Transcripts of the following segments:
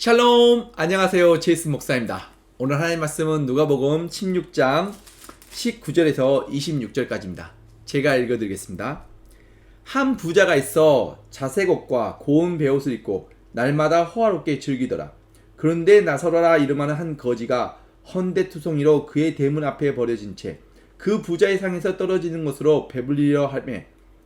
샬롬! 안녕하세요. 제이슨 목사입니다. 오늘 하나님 말씀은 누가복음 16장 19절에서 26절까지입니다. 제가 읽어드리겠습니다. 한 부자가 있어 자색 옷과 고운 베옷을 입고 날마다 호화롭게 즐기더라. 그런데 나사로라 이름하는 한 거지가 헌데투성이로 그의 대문 앞에 버려진 채 그 부자의 상에서 떨어지는 것으로 배불리려 하며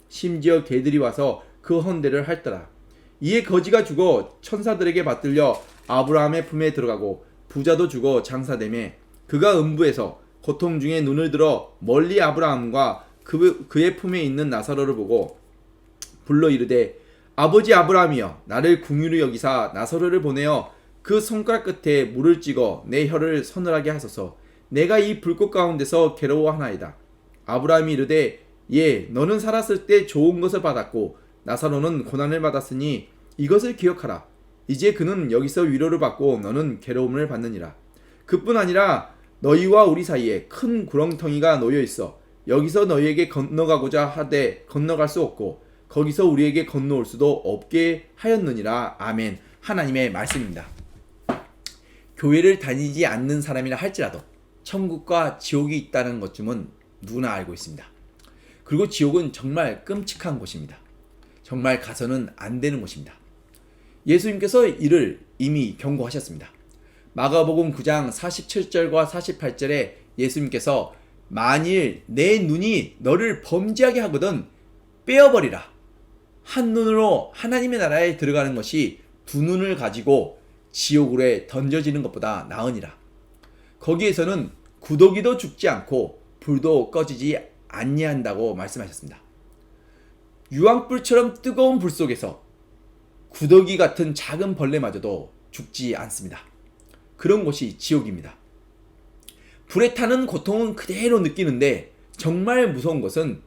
심지어 개들이 와서 그 헌데를 핥더라. 이에 거지가 죽어 천사들에게 받들려 아브라함의 품에 들어가고 부자도 죽어 장사되며 그가 음부에서 고통 중에 눈을 들어 멀리 아브라함과 그의 품에 있는 나사로를 보고 불러 이르되 아버지 아브라함이여 나를 긍휼히 여기사 나사로를 보내어 그 손가락 끝에 물을 찍어 내 혀를 서늘하게 하소서. 내가 이 불꽃 가운데서 괴로워하나이다. 아브라함이 이르되 예 너는 살았을 때 좋은 것을 받았고 나사로는 고난을 받았으니 이것을 기억하라. 이제 그는 여기서 위로를 받고 너는 괴로움을 받느니라. 그뿐 아니라 너희와 우리 사이에 큰 구렁텅이가 놓여 있어 여기서 너희에게 건너가고자 하되 건너갈 수 없고 거기서 우리에게 건너올 수도 없게 하였느니라. 아멘. 하나님의 말씀입니다. 교회를 다니지 않는 사람이라 할지라도 천국과 지옥이 있다는 것쯤은 누구나 알고 있습니다. 그리고 지옥은 정말 끔찍한 곳입니다. 정말 가서는 안 되는 곳입니다. 예수님께서 이를 이미 경고하셨습니다. 마가복음 9장 47절과 48절에 예수님께서 만일 내 눈이 너를 범죄하게 하거든 빼어버리라. 한 눈으로 하나님의 나라에 들어가는 것이 두 눈을 가지고 지옥으로 던져지는 것보다 나으니라. 거기에서는 구더기도 죽지 않고 불도 꺼지지 아니한다고 말씀하셨습니다. 유황불처럼 뜨거운 불 속에서 구더기 같은 작은 벌레마저도 죽지 않습니다. 그런 곳이 지옥입니다. 불에 타는 고통은 그대로 느끼는데 정말 무서운 것은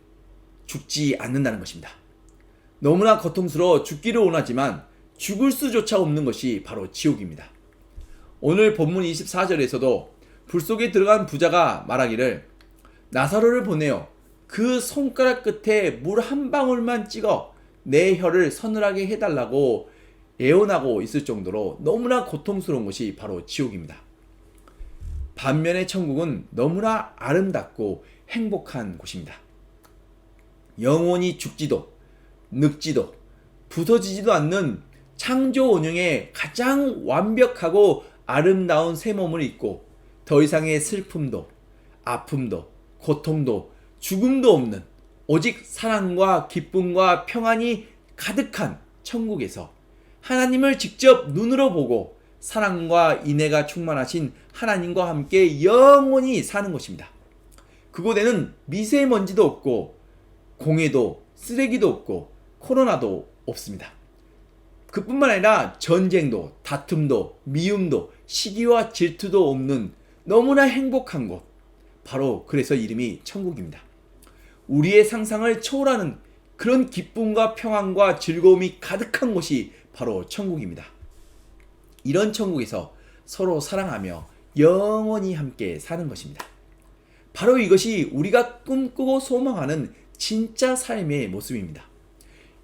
죽지 않는다는 것입니다. 너무나 고통스러워 죽기를 원하지만 죽을 수조차 없는 것이 바로 지옥입니다. 오늘 본문 24절에서도 불 속에 들어간 부자가 말하기를 나사로를 보내어 그 손가락 끝에 물 한 방울만 찍어 내 혀를 서늘하게 해달라고 애원하고 있을 정도로 너무나 고통스러운 것이 바로 지옥입니다. 반면에 천국은 너무나 아름답고 행복한 곳입니다. 영원히 죽지도 늙지도 부서지지도 않는 창조 원형의 가장 완벽하고 아름다운 새 몸을 입고 더 이상의 슬픔도 아픔도 고통도 죽음도 없는 오직 사랑과 기쁨과 평안이 가득한 천국에서 하나님을 직접 눈으로 보고 사랑과 인애가 충만하신 하나님과 함께 영원히 사는 것입니다. 그곳에는 미세먼지도 없고 공해도 쓰레기도 없고 코로나도 없습니다. 그뿐만 아니라 전쟁도 다툼도 미움도 시기와 질투도 없는 너무나 행복한 곳, 바로 그래서 이름이 천국입니다. 우리의 상상을 초월하는 그런 기쁨과 평안과 즐거움이 가득한 곳이 바로 천국입니다. 이런 천국에서 서로 사랑하며 영원히 함께 사는 것입니다. 바로 이것이 우리가 꿈꾸고 소망하는 진짜 삶의 모습입니다.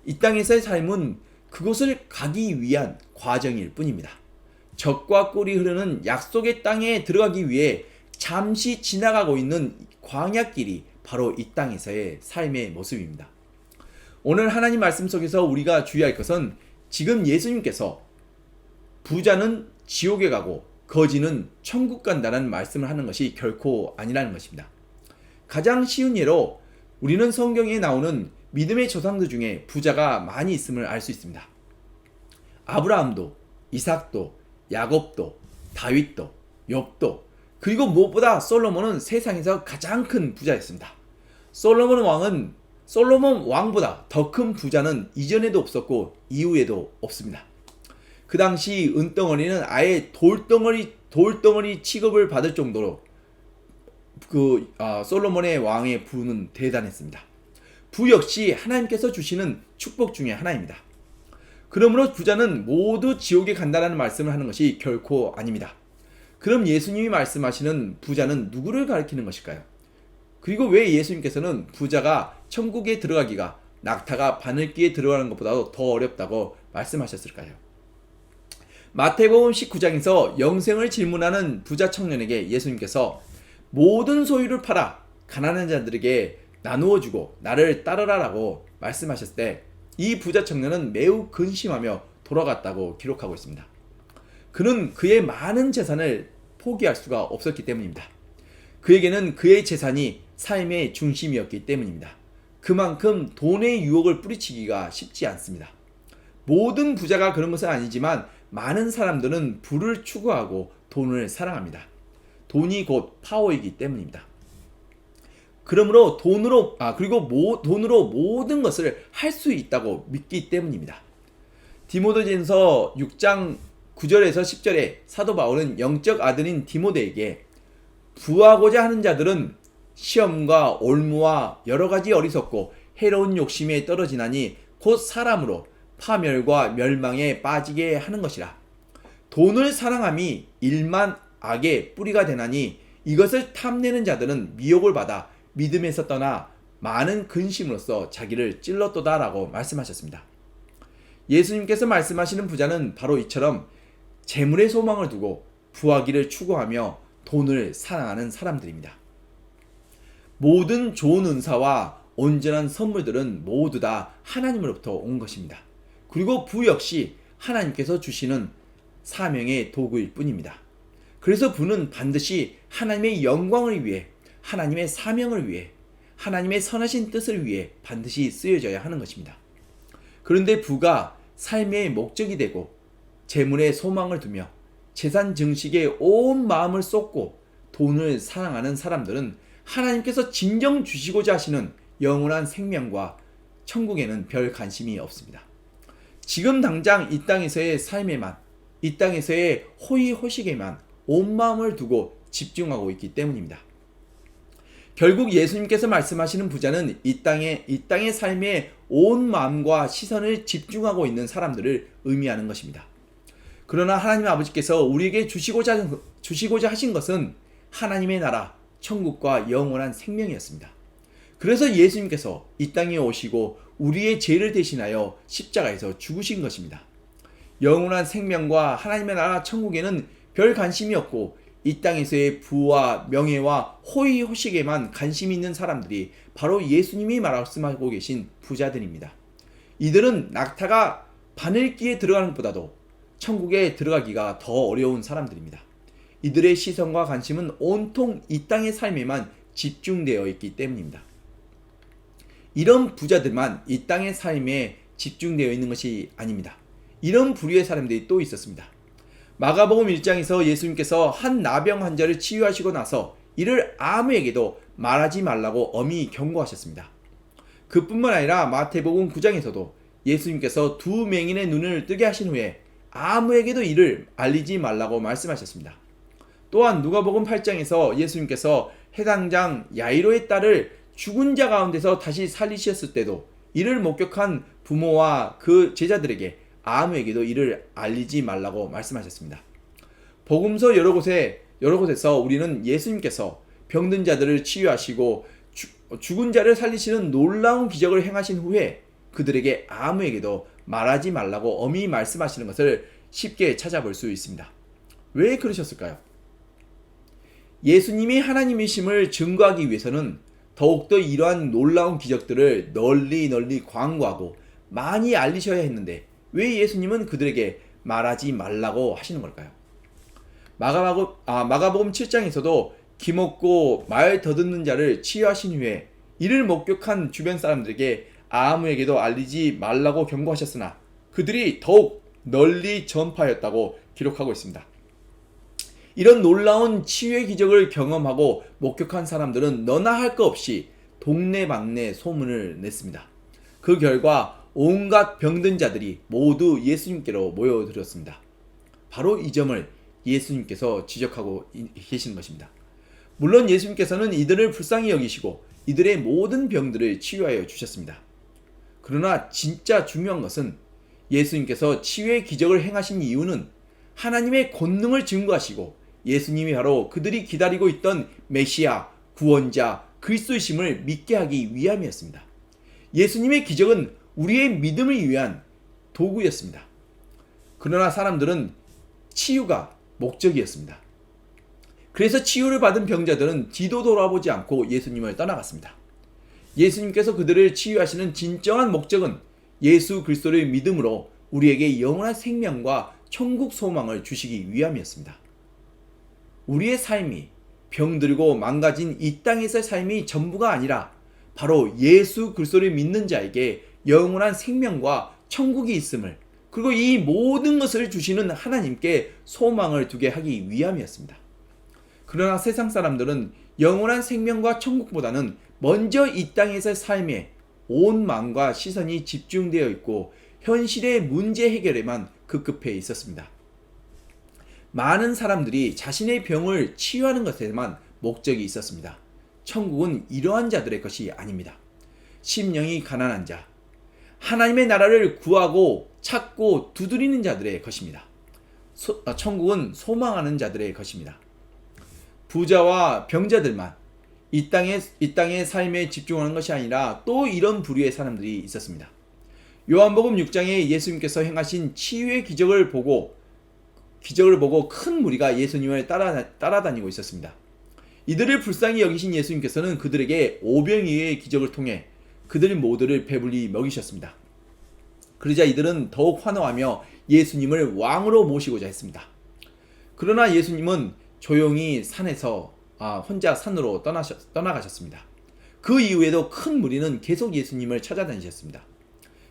이 땅에서의 삶은 그곳을 가기 위한 과정일 뿐입니다. 젖과 꿀이 흐르는 약속의 땅에 들어가기 위해 잠시 지나가고 있는 광야길이 바로 이 땅에서의 삶의 모습입니다. 오늘 하나님 말씀 속에서 우리가 주의할 것은 지금 예수님께서 부자는 지옥에 가고 거지는 천국 간다는 말씀을 하는 것이 결코 아니라는 것입니다. 가장 쉬운 예로 우리는 성경에 나오는 믿음의 조상들 중에 부자가 많이 있음을 알 수 있습니다. 아브라함도 이삭도 야곱도 다윗도 욥도 그리고 무엇보다 솔로몬은 세상에서 가장 큰 부자였습니다. 솔로몬 왕보다 더 큰 부자는 이전에도 없었고 이후에도 없습니다. 그 당시 은덩어리는 아예 돌덩어리 취급을 받을 정도로 솔로몬의 왕의 부는 대단했습니다. 부 역시 하나님께서 주시는 축복 중에 하나입니다. 그러므로 부자는 모두 지옥에 간다는 말씀을 하는 것이 결코 아닙니다. 그럼 예수님이 말씀하시는 부자는 누구를 가리키는 것일까요? 그리고 왜 예수님께서는 부자가 천국에 들어가기가 낙타가 바늘귀에 들어가는 것보다도 더 어렵다고 말씀하셨을까요? 마태복음 19장에서 영생을 질문하는 부자 청년에게 예수님께서 모든 소유를 팔아 가난한 자들에게 나누어 주고 나를 따르라라고 말씀하셨을 때 이 부자 청년은 매우 근심하며 돌아갔다고 기록하고 있습니다. 그는 그의 많은 재산을 포기할 수가 없었기 때문입니다. 그에게는 그의 재산이 삶의 중심이었기 때문입니다. 그만큼 돈의 유혹을 뿌리치기가 쉽지 않습니다. 모든 부자가 그런 것은 아니지만 많은 사람들은 부를 추구하고 돈을 사랑합니다. 돈이 곧 파워이기 때문입니다. 그러므로 돈으로 모든 것을 할 수 있다고 믿기 때문입니다. 디모데전서 6장 9절에서 10절에 사도 바울은 영적 아들인 디모데에게 부하고자 하는 자들은 시험과 올무와 여러 가지 어리석고 해로운 욕심에 떨어지나니 곧 사람으로 파멸과 멸망에 빠지게 하는 것이라. 돈을 사랑함이 일만 악의 뿌리가 되나니 이것을 탐내는 자들은 미혹을 받아 믿음에서 떠나 많은 근심으로써 자기를 찔렀도다라고 말씀하셨습니다. 예수님께서 말씀하시는 부자는 바로 이처럼 재물의 소망을 두고 부하기를 추구하며 돈을 사랑하는 사람들입니다. 모든 좋은 은사와 온전한 선물들은 모두 다 하나님으로부터 온 것입니다. 그리고 부 역시 하나님께서 주시는 사명의 도구일 뿐입니다. 그래서 부는 반드시 하나님의 영광을 위해, 하나님의 사명을 위해, 하나님의 선하신 뜻을 위해 반드시 쓰여져야 하는 것입니다. 그런데 부가 삶의 목적이 되고 재물에 소망을 두며 재산 증식에 온 마음을 쏟고 돈을 사랑하는 사람들은 하나님께서 진정 주시고자 하시는 영원한 생명과 천국에는 별 관심이 없습니다. 지금 당장 이 땅에서의 삶에만, 이 땅에서의 호의호식에만 온 마음을 두고 집중하고 있기 때문입니다. 결국 예수님께서 말씀하시는 부자는 이 땅의 삶에 온 마음과 시선을 집중하고 있는 사람들을 의미하는 것입니다. 그러나 하나님 아버지께서 우리에게 주시고자 하신 것은 하나님의 나라, 천국과 영원한 생명이었습니다. 그래서 예수님께서 이 땅에 오시고 우리의 죄를 대신하여 십자가에서 죽으신 것입니다. 영원한 생명과 하나님의 나라 천국에는 별 관심이 없고 이 땅에서의 부와 명예와 호의호식에만 관심이 있는 사람들이 바로 예수님이 말씀하고 계신 부자들입니다. 이들은 낙타가 바늘기에 들어가는 것보다도 천국에 들어가기가 더 어려운 사람들입니다. 이들의 시선과 관심은 온통 이 땅의 삶에만 집중되어 있기 때문입니다. 이런 부자들만 이 땅의 삶에 집중되어 있는 것이 아닙니다. 이런 부류의 사람들이 또 있었습니다. 마가복음 1장에서 예수님께서 한 나병 환자를 치유하시고 나서 이를 아무에게도 말하지 말라고 엄히 경고하셨습니다. 그뿐만 아니라 마태복음 9장에서도 예수님께서 두 맹인의 눈을 뜨게 하신 후에 아무에게도 이를 알리지 말라고 말씀하셨습니다. 또한 누가복음 8장에서 예수님께서 해당장 야이로의 딸을 죽은 자 가운데서 다시 살리셨을 때도 이를 목격한 부모와 그 제자들에게 아무에게도 이를 알리지 말라고 말씀하셨습니다. 복음서 여러 곳에서 우리는 예수님께서 병든 자들을 치유하시고 죽은 자를 살리시는 놀라운 기적을 행하신 후에 그들에게 아무에게도 말하지 말라고 엄히 말씀하시는 것을 쉽게 찾아볼 수 있습니다. 왜 그러셨을까요? 예수님이 하나님이심을 증거하기 위해서는 더욱더 이러한 놀라운 기적들을 널리 광고하고 많이 알리셔야 했는데 왜 예수님은 그들에게 말하지 말라고 하시는 걸까요? 마가복음 7장에서도 기먹고 말 더듬는 자를 치유하신 후에 이를 목격한 주변 사람들에게 아무에게도 알리지 말라고 경고하셨으나 그들이 더욱 널리 전파하였다고 기록하고 있습니다. 이런 놀라운 치유의 기적을 경험하고 목격한 사람들은 너나 할 것 없이 동네방네 소문을 냈습니다. 그 결과 온갖 병든 자들이 모두 예수님께로 모여들었습니다. 바로 이 점을 예수님께서 지적하고 계시는 것입니다. 물론 예수님께서는 이들을 불쌍히 여기시고 이들의 모든 병들을 치유하여 주셨습니다. 그러나 진짜 중요한 것은 예수님께서 치유의 기적을 행하신 이유는 하나님의 권능을 증거하시고 예수님이 바로 그들이 기다리고 있던 메시아, 구원자, 그리스도이심을 믿게 하기 위함이었습니다. 예수님의 기적은 우리의 믿음을 위한 도구였습니다. 그러나 사람들은 치유가 목적이었습니다. 그래서 치유를 받은 병자들은 뒤도 돌아보지 않고 예수님을 떠나갔습니다. 예수님께서 그들을 치유하시는 진정한 목적은 예수 그리스도를 믿음으로 우리에게 영원한 생명과 천국 소망을 주시기 위함이었습니다. 우리의 삶이 병들고 망가진 이 땅에서의 삶이 전부가 아니라 바로 예수 그리스도를 믿는 자에게 영원한 생명과 천국이 있음을, 그리고 이 모든 것을 주시는 하나님께 소망을 두게 하기 위함이었습니다. 그러나 세상 사람들은 영원한 생명과 천국보다는 먼저 이 땅에서의 삶에 온 마음과 시선이 집중되어 있고 현실의 문제 해결에만 급급해 있었습니다. 많은 사람들이 자신의 병을 치유하는 것에만 목적이 있었습니다. 천국은 이러한 자들의 것이 아닙니다. 심령이 가난한 자, 하나님의 나라를 구하고 찾고 두드리는 자들의 것입니다. 천국은 소망하는 자들의 것입니다. 부자와 병자들만 이 땅의 삶에 집중하는 것이 아니라 또 이런 부류의 사람들이 있었습니다. 요한복음 6장에 예수님께서 행하신 치유의 기적을 보고 큰 무리가 예수님을 따라다니고 있었습니다. 이들을 불쌍히 여기신 예수님께서는 그들에게 오병이어의 기적을 통해 그들 모두를 배불리 먹이셨습니다. 그러자 이들은 더욱 환호하며 예수님을 왕으로 모시고자 했습니다. 그러나 예수님은 조용히 혼자 산으로 떠나가셨습니다. 그 이후에도 큰 무리는 계속 예수님을 찾아다니셨습니다.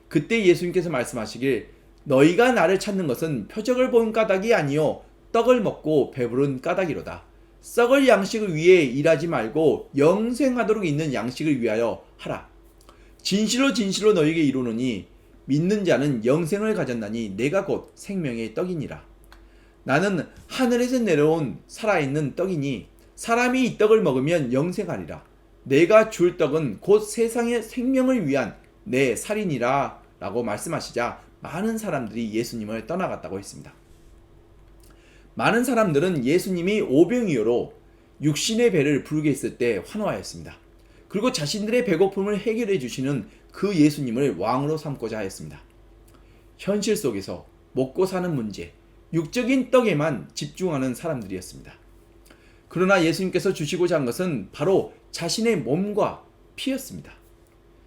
그때 예수님께서 말씀하시길, 너희가 나를 찾는 것은 표적을 본 까닭이 아니요 떡을 먹고 배부른 까닭이로다. 썩을 양식을 위해 일하지 말고 영생하도록 있는 양식을 위하여 하라. 진실로 진실로 너희에게 이르노니 믿는 자는 영생을 가졌나니 내가 곧 생명의 떡이니라. 나는 하늘에서 내려온 살아있는 떡이니 사람이 이 떡을 먹으면 영생하리라. 내가 줄 떡은 곧 세상의 생명을 위한 내 살이니라 라고 말씀하시자 많은 사람들이 예수님을 떠나갔다고 했습니다. 많은 사람들은 예수님이 오병이어로 육신의 배를 부르게 했을 때 환호하였습니다. 그리고 자신들의 배고픔을 해결해 주시는 그 예수님을 왕으로 삼고자 하였습니다. 현실 속에서 먹고 사는 문제, 육적인 떡에만 집중하는 사람들이었습니다. 그러나 예수님께서 주시고자 한 것은 바로 자신의 몸과 피였습니다.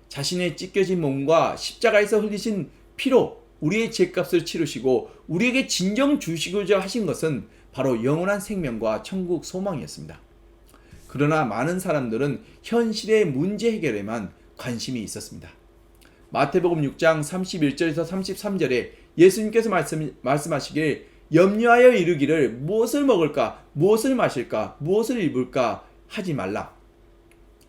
자신의 찢겨진 몸과 십자가에서 흘리신 피로 우리의 죄값을 치르시고 우리에게 진정 주시고자 하신 것은 바로 영원한 생명과 천국 소망이었습니다. 그러나 많은 사람들은 현실의 문제 해결에만 관심이 있었습니다. 마태복음 6장 31절에서 33절에 예수님께서 말씀하시길, 염려하여 이르기를 무엇을 먹을까, 무엇을 마실까, 무엇을 입을까 하지 말라.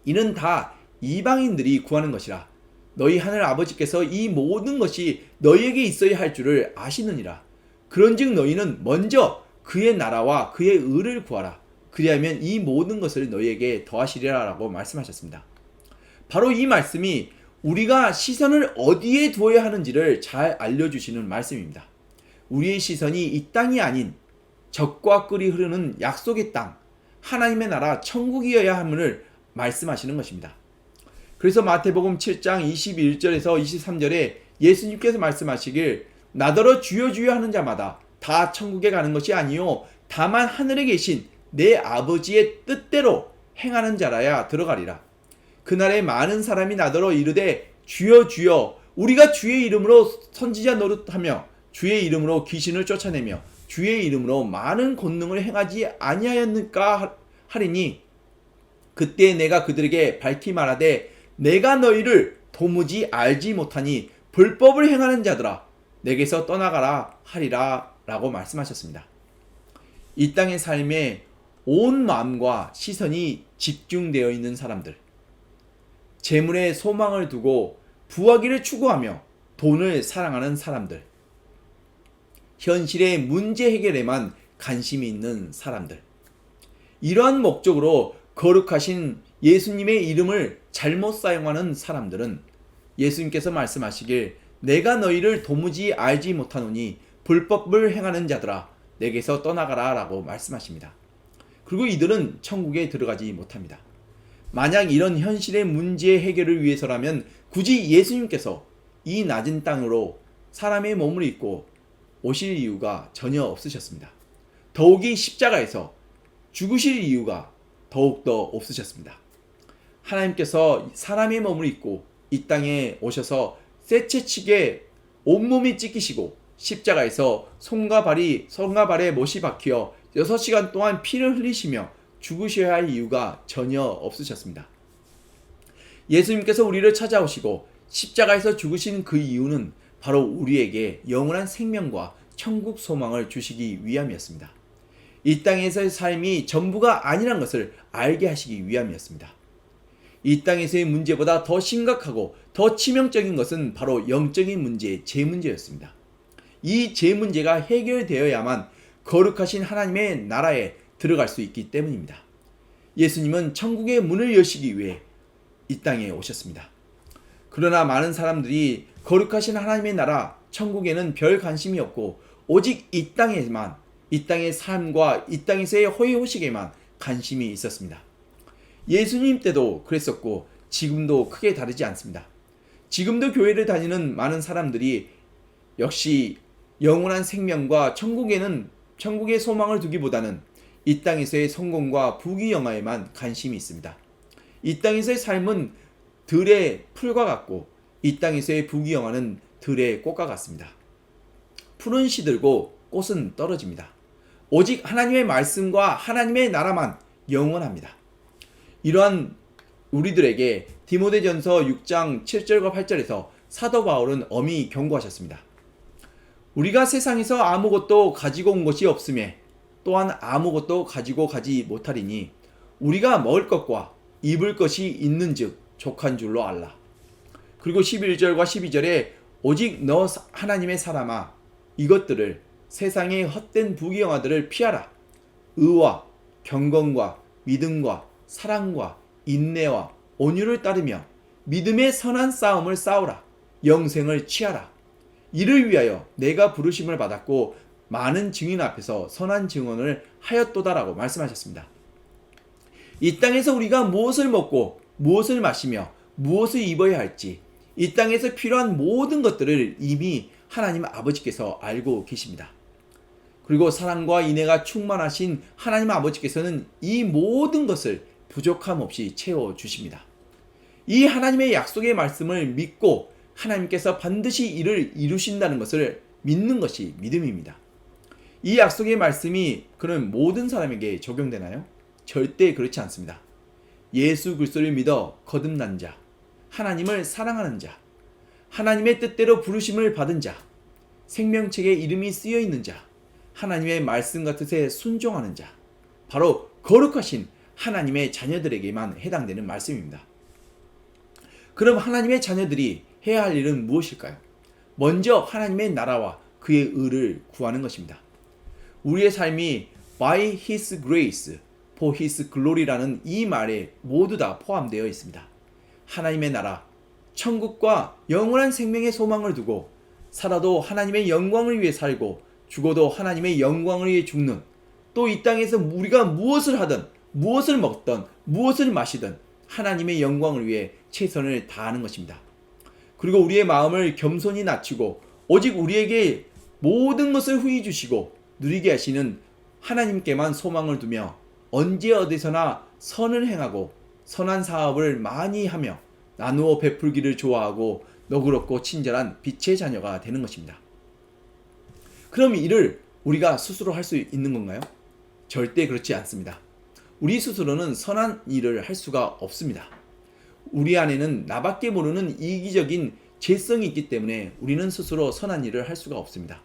이는 다 이방인들이 구하는 것이라. 너희 하늘 아버지께서 이 모든 것이 너희에게 있어야 할 줄을 아시느니라. 그런즉 너희는 먼저 그의 나라와 그의 의를 구하라. 그리하면 이 모든 것을 너희에게 더하시리라 라고 말씀하셨습니다. 바로 이 말씀이 우리가 시선을 어디에 두어야 하는지를 잘 알려주시는 말씀입니다. 우리의 시선이 이 땅이 아닌 젖과 꿀이 흐르는 약속의 땅, 하나님의 나라 천국이어야 함을 말씀하시는 것입니다. 그래서 마태복음 7장 21절에서 23절에 예수님께서 말씀하시길, 나더러 주여 주여 하는 자마다 다 천국에 가는 것이 아니요 다만 하늘에 계신 내 아버지의 뜻대로 행하는 자라야 들어가리라. 그날에 많은 사람이 나더러 이르되 주여 주여 우리가 주의 이름으로 선지자 노릇하며 주의 이름으로 귀신을 쫓아내며 주의 이름으로 많은 권능을 행하지 아니하였는가 하리니, 그때 내가 그들에게 밝히 말하되 내가 너희를 도무지 알지 못하니 불법을 행하는 자들아 내게서 떠나가라 하리라 라고 말씀하셨습니다. 이 땅의 삶에 온 마음과 시선이 집중되어 있는 사람들, 재물에 소망을 두고 부하기를 추구하며 돈을 사랑하는 사람들, 현실의 문제 해결에만 관심이 있는 사람들, 이러한 목적으로 거룩하신 예수님의 이름을 잘못 사용하는 사람들은 예수님께서 말씀하시길, 내가 너희를 도무지 알지 못하노니 불법을 행하는 자들아 내게서 떠나가라 라고 말씀하십니다. 그리고 이들은 천국에 들어가지 못합니다. 만약 이런 현실의 문제 해결을 위해서라면 굳이 예수님께서 이 낮은 땅으로 사람의 몸을 입고 오실 이유가 전혀 없으셨습니다. 더욱이 십자가에서 죽으실 이유가 더욱더 없으셨습니다. 하나님께서 사람의 몸을 입고 이 땅에 오셔서 쇠채치게 온몸이 찢기시고 십자가에서 손과 발에 못이 박혀 6시간 동안 피를 흘리시며 죽으셔야 할 이유가 전혀 없으셨습니다. 예수님께서 우리를 찾아오시고 십자가에서 죽으신 그 이유는 바로 우리에게 영원한 생명과 천국 소망을 주시기 위함이었습니다. 이 땅에서의 삶이 전부가 아니란 것을 알게 하시기 위함이었습니다. 이 땅에서의 문제보다 더 심각하고 더 치명적인 것은 바로 영적인 문제, 죄 문제였습니다. 이 죄 문제가 해결되어야만 거룩하신 하나님의 나라에 들어갈 수 있기 때문입니다. 예수님은 천국의 문을 여시기 위해 이 땅에 오셨습니다. 그러나 많은 사람들이 거룩하신 하나님의 나라, 천국에는 별 관심이 없고 오직 이 땅에만, 이 땅의 삶과 이 땅에서의 호의호식에만 관심이 있었습니다. 예수님 때도 그랬었고 지금도 크게 다르지 않습니다. 지금도 교회를 다니는 많은 사람들이 역시 영원한 생명과 천국의 소망을 두기보다는 이 땅에서의 성공과 부귀영화에만 관심이 있습니다. 이 땅에서의 삶은 들의 풀과 같고 이 땅에서의 부귀영화는 들의 꽃과 같습니다. 풀은 시들고 꽃은 떨어집니다. 오직 하나님의 말씀과 하나님의 나라만 영원합니다. 이러한 우리들에게 디모데전서 6장 7절과 8절에서 사도 바울은 엄히 경고하셨습니다. 우리가 세상에서 아무것도 가지고 온 것이 없음에 또한 아무것도 가지고 가지 못하리니 우리가 먹을 것과 입을 것이 있는즉 족한 줄로 알라. 그리고 11절과 12절에 오직 너 하나님의 사람아 이것들을 세상의 헛된 부귀영화들을 피하라. 의와 경건과 믿음과 사랑과 인내와 온유를 따르며 믿음의 선한 싸움을 싸우라. 영생을 취하라. 이를 위하여 내가 부르심을 받았고 많은 증인 앞에서 선한 증언을 하였도다라고 말씀하셨습니다. 이 땅에서 우리가 무엇을 먹고 무엇을 마시며 무엇을 입어야 할지 이 땅에서 필요한 모든 것들을 이미 하나님 아버지께서 알고 계십니다. 그리고 사랑과 인애가 충만하신 하나님 아버지께서는 이 모든 것을 부족함 없이 채워주십니다. 이 하나님의 약속의 말씀을 믿고 하나님께서 반드시 이를 이루신다는 것을 믿는 것이 믿음입니다. 이 약속의 말씀이 그런 모든 사람에게 적용되나요? 절대 그렇지 않습니다. 예수 그리스도를 믿어 거듭난 자, 하나님을 사랑하는 자, 하나님의 뜻대로 부르심을 받은 자, 생명책에 이름이 쓰여 있는 자, 하나님의 말씀과 뜻에 순종하는 자, 바로 거룩하신 하나님의 자녀들에게만 해당되는 말씀입니다. 그럼 하나님의 자녀들이 해야 할 일은 무엇일까요? 먼저 하나님의 나라와 그의 의를 구하는 것입니다. 우리의 삶이 by His grace, for His glory라는 이 말에 모두 다 포함되어 있습니다. 하나님의 나라, 천국과 영원한 생명의 소망을 두고 살아도 하나님의 영광을 위해 살고 죽어도 하나님의 영광을 위해 죽는, 또 이 땅에서 우리가 무엇을 하든 무엇을 먹든 무엇을 마시든 하나님의 영광을 위해 최선을 다하는 것입니다. 그리고 우리의 마음을 겸손히 낮추고 오직 우리에게 모든 것을 후히 주시고 누리게 하시는 하나님께만 소망을 두며 언제 어디서나 선을 행하고 선한 사업을 많이 하며 나누어 베풀기를 좋아하고 너그럽고 친절한 빛의 자녀가 되는 것입니다. 그럼 이를 우리가 스스로 할 수 있는 건가요? 절대 그렇지 않습니다. 우리 스스로는 선한 일을 할 수가 없습니다. 우리 안에는 나밖에 모르는 이기적인 죄성이 있기 때문에 우리는 스스로 선한 일을 할 수가 없습니다.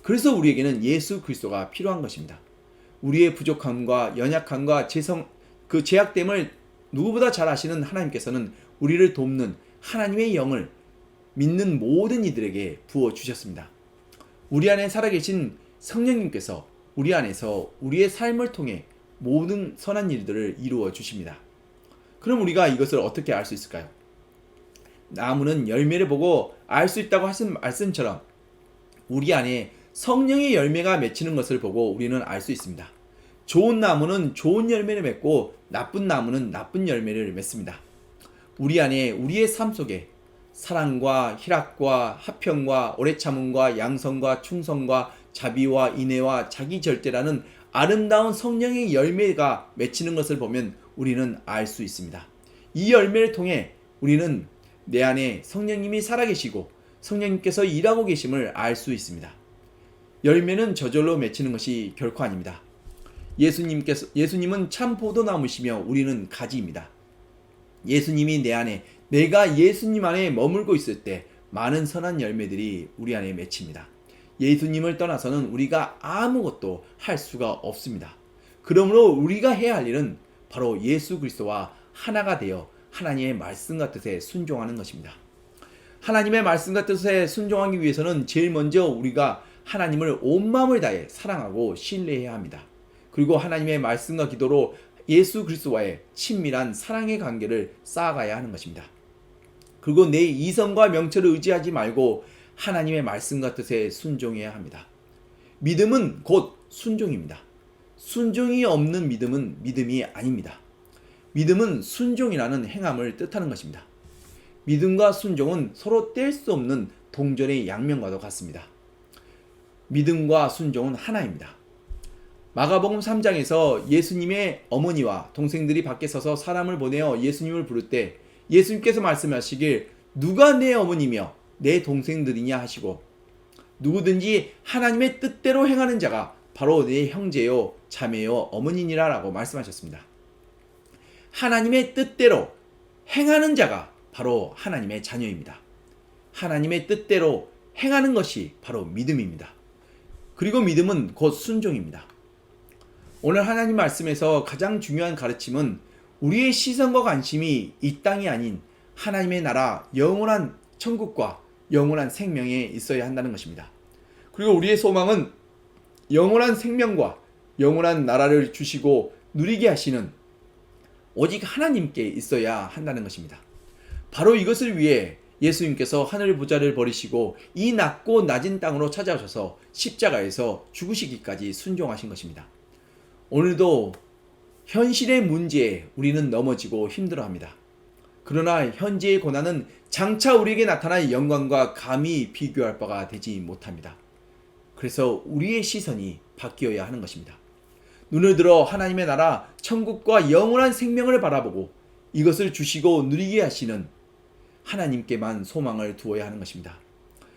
그래서 우리에게는 예수 그리스도가 필요한 것입니다. 우리의 부족함과 연약함과 그 죄악됨을 누구보다 잘 아시는 하나님께서는 우리를 돕는 하나님의 영을 믿는 모든 이들에게 부어주셨습니다. 우리 안에 살아계신 성령님께서 우리 안에서 우리의 삶을 통해 모든 선한 일들을 이루어 주십니다. 그럼 우리가 이것을 어떻게 알 수 있을까요? 나무는 열매를 보고 알 수 있다고 하신 말씀처럼 우리 안에 성령의 열매가 맺히는 것을 보고 우리는 알 수 있습니다. 좋은 나무는 좋은 열매를 맺고 나쁜 나무는 나쁜 열매를 맺습니다. 우리 안에 우리의 삶 속에 사랑과 희락과 화평과 오래 참음과 양성과 충성과 자비와 인애와 자기 절제라는 아름다운 성령의 열매가 맺히는 것을 보면 우리는 알 수 있습니다. 이 열매를 통해 우리는 내 안에 성령님이 살아계시고 성령님께서 일하고 계심을 알 수 있습니다. 열매는 저절로 맺히는 것이 결코 아닙니다. 예수님은 참 포도나무시며 우리는 가지입니다. 예수님이 내 안에, 내가 예수님 안에 머물고 있을 때 많은 선한 열매들이 우리 안에 맺힙니다. 예수님을 떠나서는 우리가 아무것도 할 수가 없습니다. 그러므로 우리가 해야 할 일은 바로 예수 그리스도와 하나가 되어 하나님의 말씀과 뜻에 순종하는 것입니다. 하나님의 말씀과 뜻에 순종하기 위해서는 제일 먼저 우리가 하나님을 온 마음을 다해 사랑하고 신뢰해야 합니다. 그리고 하나님의 말씀과 기도로 예수 그리스도와의 친밀한 사랑의 관계를 쌓아가야 하는 것입니다. 그리고 내 이성과 명철을 의지하지 말고 하나님의 말씀과 뜻에 순종해야 합니다. 믿음은 곧 순종입니다. 순종이 없는 믿음은 믿음이 아닙니다. 믿음은 순종이라는 행함을 뜻하는 것입니다. 믿음과 순종은 서로 뗄 수 없는 동전의 양면과도 같습니다. 믿음과 순종은 하나입니다. 마가복음 3장에서 예수님의 어머니와 동생들이 밖에 서서 사람을 보내어 예수님을 부를 때 예수님께서 말씀하시길 누가 내 어머니며 내 동생들이냐 하시고 누구든지 하나님의 뜻대로 행하는 자가 바로 내 형제요 자매요 어머니니라 라고 말씀하셨습니다. 하나님의 뜻대로 행하는 자가 바로 하나님의 자녀입니다. 하나님의 뜻대로 행하는 것이 바로 믿음입니다. 그리고 믿음은 곧 순종입니다. 오늘 하나님 말씀에서 가장 중요한 가르침은 우리의 시선과 관심이 이 땅이 아닌 하나님의 나라 영원한 천국과 영원한 생명에 있어야 한다는 것입니다. 그리고 우리의 소망은 영원한 생명과 영원한 나라를 주시고 누리게 하시는 오직 하나님께 있어야 한다는 것입니다. 바로 이것을 위해 예수님께서 하늘 보좌를 버리시고 이 낮고 낮은 땅으로 찾아오셔서 십자가에서 죽으시기까지 순종하신 것입니다. 오늘도 현실의 문제에 우리는 넘어지고 힘들어합니다. 그러나 현재의 고난은 장차 우리에게 나타날 영광과 감히 비교할 바가 되지 못합니다. 그래서 우리의 시선이 바뀌어야 하는 것입니다. 눈을 들어 하나님의 나라 천국과 영원한 생명을 바라보고 이것을 주시고 누리게 하시는 하나님께만 소망을 두어야 하는 것입니다.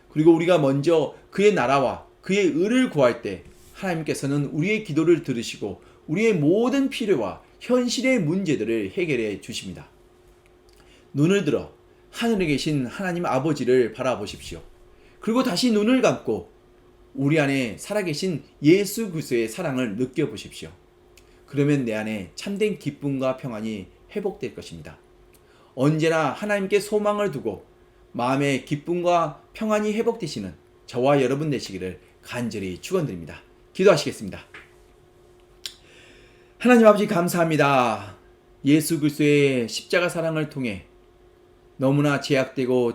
그리고 우리가 먼저 그의 나라와 그의 의를 구할 때 하나님께서는 우리의 기도를 들으시고 우리의 모든 필요와 현실의 문제들을 해결해 주십니다. 눈을 들어 하늘에 계신 하나님 아버지를 바라보십시오. 그리고 다시 눈을 감고 우리 안에 살아계신 예수 그리스도의 사랑을 느껴보십시오. 그러면 내 안에 참된 기쁨과 평안이 회복될 것입니다. 언제나 하나님께 소망을 두고 마음의 기쁨과 평안이 회복되시는 저와 여러분 되시기를 간절히 축원드립니다. 기도하시겠습니다. 하나님 아버지 감사합니다. 예수 그리스도의 십자가 사랑을 통해 너무나 제약되고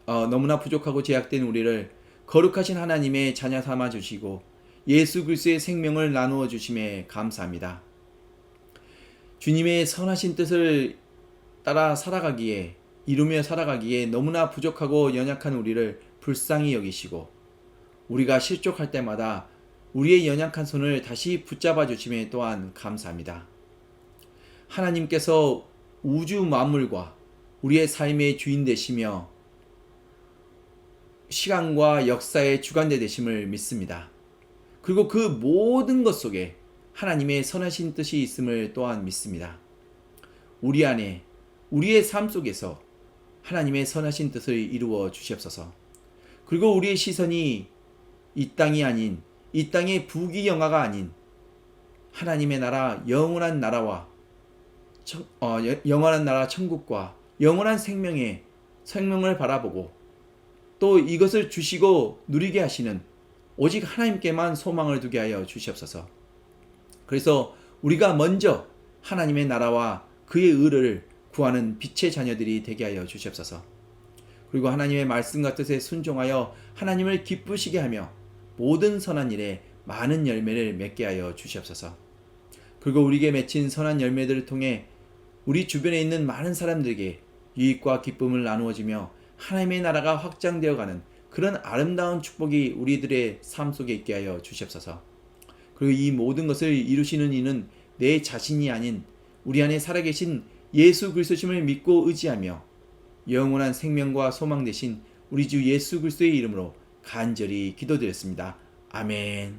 너무나 부족하고 제약된 우리를 거룩하신 하나님의 자녀 삼아 주시고 예수 그리스도의 생명을 나누어 주심에 감사합니다. 주님의 선하신 뜻을 따라 살아가기에 이루며 살아가기에 너무나 부족하고 연약한 우리를 불쌍히 여기시고 우리가 실족할 때마다 우리의 연약한 손을 다시 붙잡아 주심에 또한 감사합니다. 하나님께서 우주 만물과 우리의 삶의 주인 되시며 시간과 역사의 주관자 되심을 믿습니다. 그리고 그 모든 것 속에 하나님의 선하신 뜻이 있음을 또한 믿습니다. 우리 안에 우리의 삶 속에서 하나님의 선하신 뜻을 이루어 주시옵소서. 그리고 우리의 시선이 이 땅이 아닌 이 땅의 부귀영화가 아닌 하나님의 나라 영원한 나라와 영원한 나라 천국과 영원한 생명을 바라보고 또 이것을 주시고 누리게 하시는 오직 하나님께만 소망을 두게 하여 주시옵소서. 그래서 우리가 먼저 하나님의 나라와 그의 의를 구하는 빛의 자녀들이 되게 하여 주시옵소서. 그리고 하나님의 말씀과 뜻에 순종하여 하나님을 기쁘시게 하며 모든 선한 일에 많은 열매를 맺게 하여 주시옵소서. 그리고 우리에게 맺힌 선한 열매들을 통해 우리 주변에 있는 많은 사람들에게 유익과 기쁨을 나누어지며 하나님의 나라가 확장되어 가는 그런 아름다운 축복이 우리들의 삶 속에 있게 하여 주시옵소서. 그리고 이 모든 것을 이루시는 이는 내 자신이 아닌 우리 안에 살아계신 예수 그리스도심을 믿고 의지하며 영원한 생명과 소망 되신 우리 주 예수 그리스도의 이름으로 간절히 기도드렸습니다. 아멘.